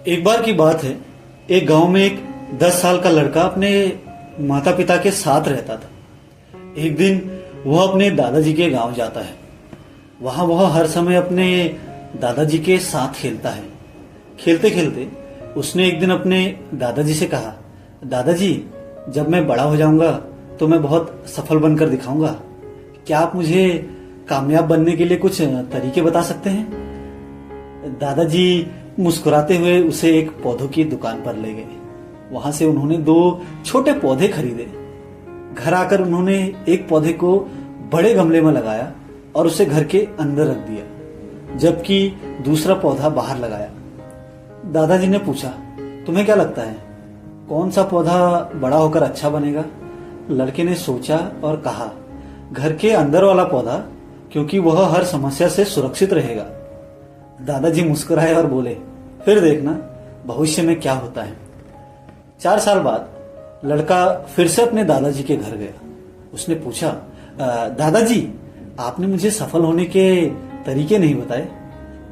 एक बार की बात है। एक गांव में एक 10 साल का लड़का अपने माता पिता के साथ रहता था। एक दिन वह अपने दादाजी के गांव जाता है। वहां वह हर समय अपने दादाजी के साथ खेलता है। खेलते खेलते उसने एक दिन अपने दादाजी से कहा, दादाजी, जब मैं बड़ा हो जाऊंगा तो मैं बहुत सफल बनकर दिखाऊंगा। क्या आप मुझे कामयाब बनने के लिए कुछ तरीके बता सकते हैं? दादाजी मुस्कुराते हुए उसे एक पौधों की दुकान पर ले गए। वहां से उन्होंने 2 छोटे पौधे खरीदे। घर आकर उन्होंने एक पौधे को बड़े गमले में लगाया और उसे घर के अंदर रख दिया, जबकि दूसरा पौधा बाहर लगाया। दादाजी ने पूछा, तुम्हें क्या लगता है कौन सा पौधा बड़ा होकर अच्छा बनेगा? लड़के ने सोचा और कहा, घर के अंदर वाला पौधा, क्योंकि वह हर समस्या से सुरक्षित रहेगा। दादाजी मुस्कुराए और बोले, फिर देखना भविष्य में क्या होता है। 4 साल बाद लड़का फिर से अपने दादाजी के घर गया। उसने पूछा, दादाजी, आपने मुझे सफल होने के तरीके नहीं बताए।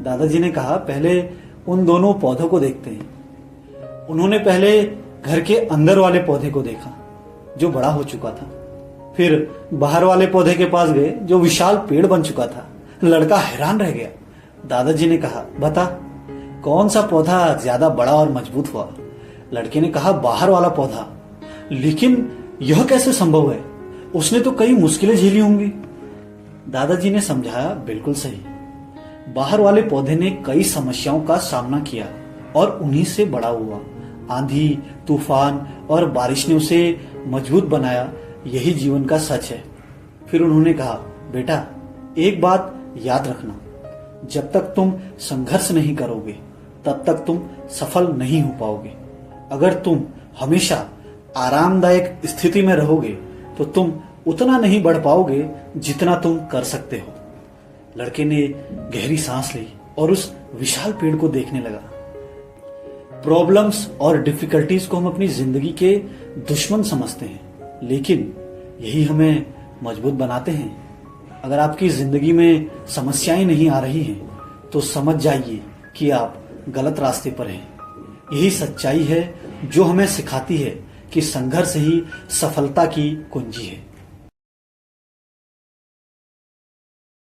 दादाजी ने कहा, पहले उन दोनों पौधों को देखते हैं। उन्होंने पहले घर के अंदर वाले पौधे को देखा जो बड़ा हो चुका था। फिर बाहर वाले पौधे के पास गए जो विशाल पेड़ बन चुका था। लड़का हैरान रह गया। दादाजी ने कहा, बता कौन सा पौधा ज्यादा बड़ा और मजबूत हुआ? लड़के ने कहा, बाहर वाला पौधा। लेकिन यह कैसे संभव है? उसने तो कई मुश्किलें झेली होंगी। दादाजी ने समझाया, बिल्कुल सही। बाहर वाले पौधे ने कई समस्याओं का सामना किया और उन्हीं से बड़ा हुआ। आंधी, तूफान और बारिश ने उसे मजबूत बनाया। यही जीवन का सच है। फिर उन्होंने कहा, बेटा, एक बात याद रखना, जब तक तुम संघर्ष नहीं करोगे तब तक तुम सफल नहीं हो पाओगे। अगर तुम हमेशा आरामदायक स्थिति में रहोगे तो तुम उतना नहीं बढ़ पाओगे जितना तुम कर सकते हो। लड़के ने गहरी सांस ली और उस विशाल पेड़ को देखने लगा। प्रॉब्लम्स और डिफिकल्टीज को हम अपनी जिंदगी के दुश्मन समझते हैं, लेकिन यही हमें मजबूत बनाते हैं। अगर आपकी जिंदगी में समस्याएं नहीं आ रही हैं, तो समझ जाइए कि आप गलत रास्ते पर हैं। यही सच्चाई है जो हमें सिखाती है कि संघर्ष ही सफलता की कुंजी है।